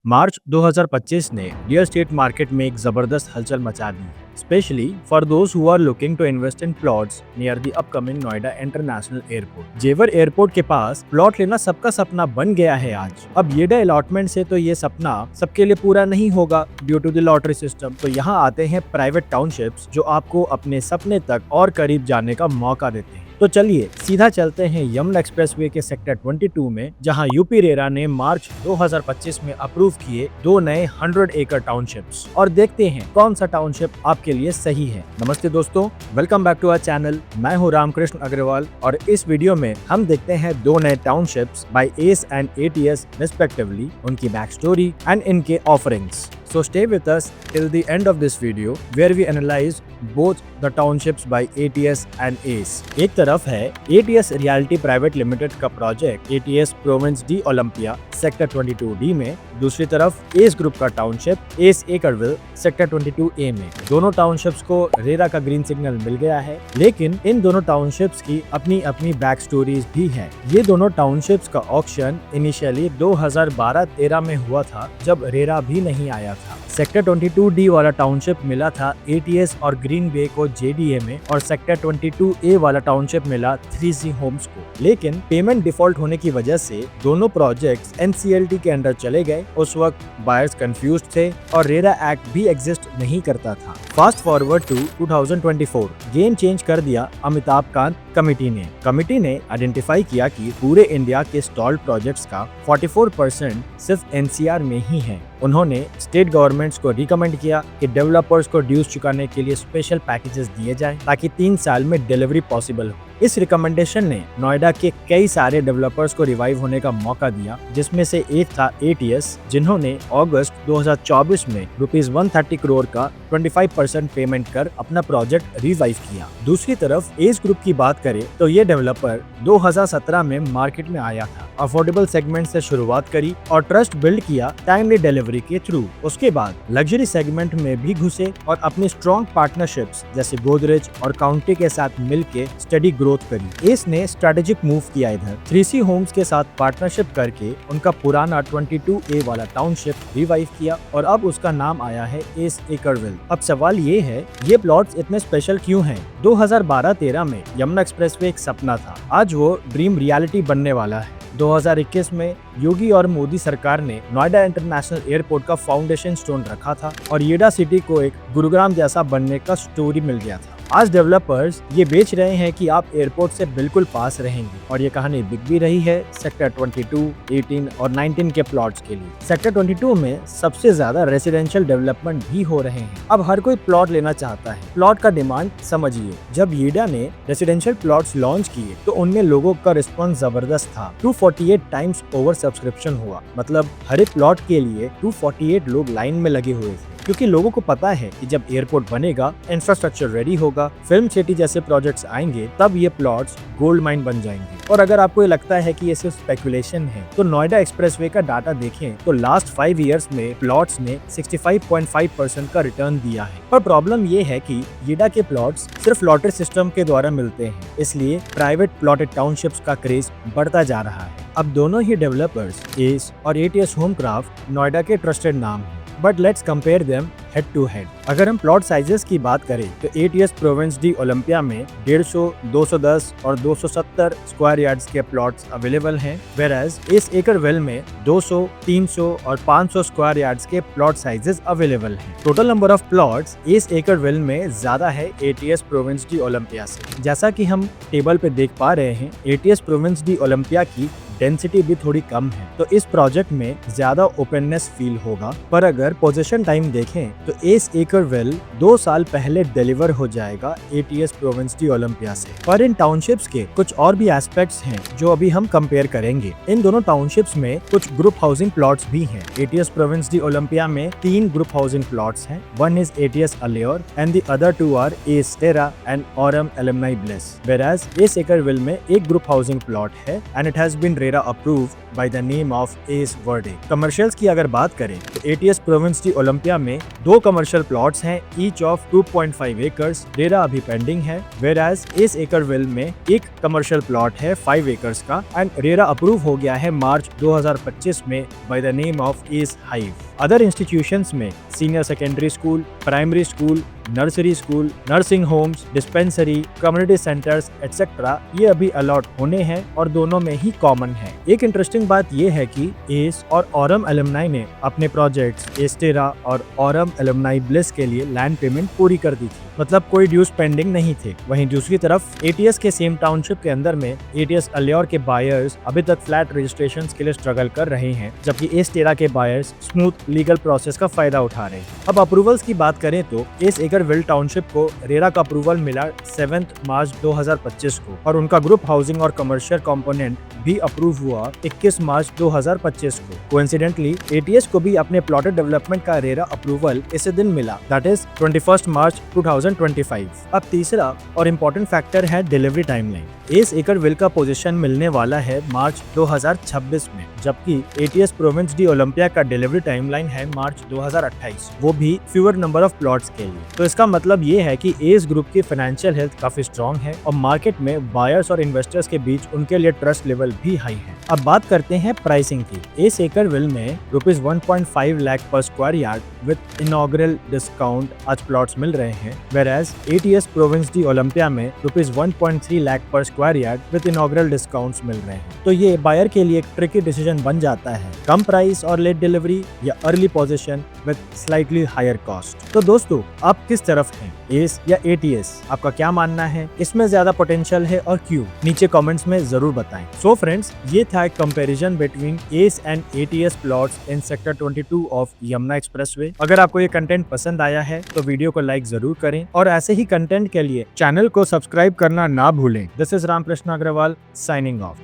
मार्च 2025 ने real estate market में एक जबरदस्त हलचल मचा दी, specially for those who are looking to invest in plots near the upcoming Noida international airport. Jewar airport के पास प्लॉट लेना सबका सपना बन गया है आज। अब येडा अलॉटमेंट से तो ये सपना सबके लिए पूरा नहीं होगा due to the lottery system. तो यहाँ आते हैं प्राइवेट टाउनशिप्स जो आपको अपने सपने तक और करीब जाने का मौका देते हैं। तो चलिए सीधा चलते हैं यमुना एक्सप्रेसवे के सेक्टर 22 में, जहां यूपी रेरा ने मार्च 2025 में अप्रूव किए 2 नए 100 एकड़ टाउनशिप्स और देखते हैं कौन सा टाउनशिप आपके लिए सही है। नमस्ते दोस्तों, welcome back to our channel. मैं हूं रामकृष्ण अग्रवाल और इस वीडियो में हम देखते हैं 2 नए townships by S and ATS respectively, उनकी बैक स्टोरी एंड इनके offerings. So stay with us till the end of this video where we analyze both the townships by ATS and ACE। एक तरफ है ATS रियल्टी प्राइवेट लिमिटेड का project ATS province d Olympia sector 22D में, दूसरी तरफ ACE group का township ACE एकरविल sector 22A में। दोनों टाउनशिप्स को रेरा का ग्रीन सिग्नल मिल गया है, लेकिन इन दोनों टाउनशिप्स की अपनी अपनी बैक स्टोरीज भी है। ये दोनों टाउनशिप्स का ऑक्शन इनिशियली 2012-13 में हुआ था, जब रेरा भी नहीं आया था। सेक्टर 22D वाला टाउनशिप मिला था ATS और ग्रीन बे को JDA में, और सेक्टर 22A वाला टाउनशिप मिला 3C होम्स को। लेकिन पेमेंट डिफॉल्ट होने की वजह से दोनों प्रोजेक्ट्स NCLT के अंडर चले गए। उस वक्त बायर्स कंफ्यूज्ड थे और रेरा एक्ट भी एग्जिस्ट नहीं करता था। Fast forward to 2024, game change कर दिया अमिताभ कांत कमिटी ने आइडेंटिफाई किया कि पूरे इंडिया के स्टॉल्ड प्रोजेक्ट्स का 44% सिर्फ NCR में ही है। उन्होंने स्टेट गवर्नमेंट्स को रिकमेंड किया कि डेवलपर्स को ड्यूज चुकाने के लिए स्पेशल पैकेजेस दिए जाएं ताकि 3 साल में डिलीवरी पॉसिबल हो। इस रिकमेंडेशन ने नोएडा के कई सारे डेवलपर्स को रिवाइव होने का मौका दिया, जिसमें से एक था ATS, जिन्होंने अगस्त 2024 में ₹130 करोड़ का 25% पेमेंट कर अपना प्रोजेक्ट रिवाइव किया। दूसरी तरफ एस ग्रुप की बात करें तो ये डेवलपर 2017 में मार्केट में आया था, अफोर्डेबल सेगमेंट से शुरुआत करी और ट्रस्ट बिल्ड किया टाइमली डिलीवरी के थ्रू। उसके बाद लग्जरी सेगमेंट में भी घुसे और अपनी स्ट्रॉन्ग पार्टनरशिप्स जैसे गोदरेज और काउंटी के साथ मिलके स्टडी ग्रोथ करी। एस ने स्ट्रेटेजिक मूव किया इधर 3C होम्स के साथ पार्टनरशिप करके उनका पुराना 22A वाला टाउनशिप रिवाइव किया और अब उसका नाम आया है एस एकरविल। अब सवाल ये है, ये प्लॉट्स इतने स्पेशल क्यों हैं? 2012-13 में यमुना एक्सप्रेसवे एक सपना था, आज वो ड्रीम रियलिटी बनने वाला है। 2021 में योगी और मोदी सरकार ने नोएडा इंटरनेशनल एयरपोर्ट का फाउंडेशन स्टोन रखा था और येडा सिटी को एक गुरुग्राम जैसा बनने का स्टोरी मिल गया था। आज डेवलपर्स ये बेच रहे हैं कि आप एयरपोर्ट से बिल्कुल पास रहेंगे, और ये कहानी बिक भी रही है सेक्टर 22, 18 और 19 के प्लॉट्स के लिए। सेक्टर 22 में सबसे ज्यादा रेसिडेंशियल डेवलपमेंट भी हो रहे हैं। अब हर कोई प्लॉट लेना चाहता है। प्लॉट का डिमांड समझिए, जब येडा ने रेसिडेंशियल प्लॉट्स लॉन्च किए तो उनमें लोगों का रिस्पॉन्स जबरदस्त था। 248 टाइम्स ओवर सब्सक्रिप्शन हुआ, मतलब हर एक प्लॉट के लिए 248 लोग लाइन में लगे हुए थे, क्योंकि लोगों को पता है कि जब एयरपोर्ट बनेगा, इंफ्रास्ट्रक्चर रेडी होगा, फिल्म सिटी जैसे प्रोजेक्ट्स आएंगे, तब ये प्लॉट्स गोल्ड माइन बन जाएंगे। और अगर आपको ये लगता है कि ये सिर्फ स्पेकुलेशन है, तो नोएडा एक्सप्रेसवे का डाटा देखें तो लास्ट 5 इयर्स में प्लॉट्स ने 65.5% का रिटर्न दिया है। पर प्रॉब्लम ये है कि येडा के प्लॉट्स सिर्फ लॉटरी सिस्टम के द्वारा मिलते हैं, इसलिए प्राइवेट प्लॉटेड टाउनशिप्स का क्रेज बढ़ता जा रहा है। अब दोनों ही डेवलपर्स एस और ATS होमक्राफ्ट नोएडा के ट्रस्टेड नाम हैं, but let's compare them head to head. अगर हम प्लॉट साइजेस की बात करें तो ATS प्रोविंस डी ओलंपिया में 150, 210 और 270 स्क्वायर यार्ड्स के प्लॉट्स अवेलेबल हैं, वेराज एस एकरविल में 200, 300 और 500 स्क्वायर यार्ड्स के प्लॉट साइजेस अवेलेबल हैं। Total number of plots ACE Acreville में ज्यादा है ATS प्रोविंस डी ओलंपिया से। जैसा कि हम टेबल पे देख पा रहे हैं, ATS प्रोविंस डी ओलंपिया की डेंसिटी भी थोड़ी कम है, तो इस प्रोजेक्ट में ज्यादा ओपननेस फील होगा। पर अगर पोजीशन टाइम देखें तो एस एकरविल 2 साल पहले डिलीवर हो जाएगा ATS प्रोविंस डी ओलंपिया से। पर इन टाउनशिप्स के कुछ और भी एस्पेक्ट्स हैं जो अभी हम कंपेयर करेंगे। इन दोनों टाउनशिप्स में कुछ ग्रुप हाउसिंग प्लॉट्स भी हैं। ATS प्रोविंस डी ओलंपिया में 3 ग्रुप हाउसिंग प्लॉट्स हैं। One is ATS Allure and the other 2 are ACE Terra and Aurum Alumni Bliss, whereas ACE Acreville में एक ग्रुप हाउसिंग प्लॉट है and it has been approved by the name of ACE Verde। Commercials की अगर बात करें तो ATS province d Olympia में 2 दो कमर्शियल प्लॉट्स हैं, ईच ऑफ 2.5 एकर्स। रेरा अभी पेंडिंग है, वेराज एस एकरविल में एक कमर्शियल प्लॉट है 5 एकर्स का एंड रेरा अप्रूव हो गया है मार्च 2025 में by the name of ACE Hive. Other institutions में senior secondary school, primary school, nursery school, nursing homes, dispensary, community centres etcetera ये अभी अलॉट होने हैं और दोनों में ही कॉमन है। एक इंटरेस्टिंग बात ये है कि एस और ऑरम एलुमनाई ने अपने प्रोजेक्ट्स एस्टेरा और ऑरम एलुमनाई ब्लिस के लिए लैंड पेमेंट पूरी कर दी थी, मतलब कोई ड्यूज पेंडिंग नहीं थे। वहीं दूसरी तरफ एटीएस के सेम टाउनशिप के अंदर में एटीएस अल्योर के बायर्स अभी तक फ्लैट रजिस्ट्रेशन के लिए स्ट्रगल कर रहे हैं, जबकि एस्टेरा के बायर्स स्मूथ लीगल प्रोसेस का फायदा उठा रहे हैं। अब अप्रूवल्स की बात करें तो एस एकरविल टाउनशिप को रेरा का अप्रूवल मिला 7 मार्च 2025 को और उनका ग्रुप हाउसिंग और कमर्शियल कंपोनेंट भी अप्रूव हुआ 21 मार्च 2025 को। कोइंसिडेंटली एटीएस को भी अपने प्लॉटेड डेवलपमेंट का रेरा अप्रूवल इसी दिन मिला, दैट इज 21 मार्च 2025। अब तीसरा और इम्पोर्टेंट फैक्टर है डिलीवरी टाइमलाइन। एस एकरविल का पोजीशन मिलने वाला है मार्च 2026 में, जबकि एटीएस प्रोविंस डी ओलंपिया का डिलीवरी टाइमलाइन है मार्च 2028, वो भी फ्यूअर नंबर ऑफ प्लॉट्स के लिए। तो इसका मतलब ये है कि एस ग्रुप की फाइनेंशियल हेल्थ काफी स्ट्रॉन्ग है और मार्केट में बायर्स और इन्वेस्टर्स के बीच उनके लिए ट्रस्ट लेवल भी हाई है। अब बात करते हैं प्राइसिंग की। एस एकरविल में ₹1.5 लाख पर square yard with inaugural discount आज प्लॉट्स मिल रहे हैं, Vaaraj ATS province d Olympia में ₹1.3 लाख पर square yard with inaugural discounts मिल रहे हैं। तो ये बायर के लिए एक ट्रिकी डिसीजन बन जाता है, कम प्राइस और लेट डिलीवरी या early possession with slightly higher cost. तो दोस्तों आप किस तरफ हैं, एस या एटीएस? आपका क्या मानना है, इसमें ज्यादा पोटेंशियल है और क्यों? नीचे कमेंट्स में जरूर बताएं। सो फ्रेंड्स, ये था एक comparison between S and ATS plots in sector 22 of Yamuna expressway. अगर आपको ये कंटेंट पसंद आया है तो वीडियो को लाइक जरूर करें और ऐसे ही कंटेंट के लिए चैनल को सब्सक्राइब करना ना भूलें। This is Ramkrishna Agarwal signing of.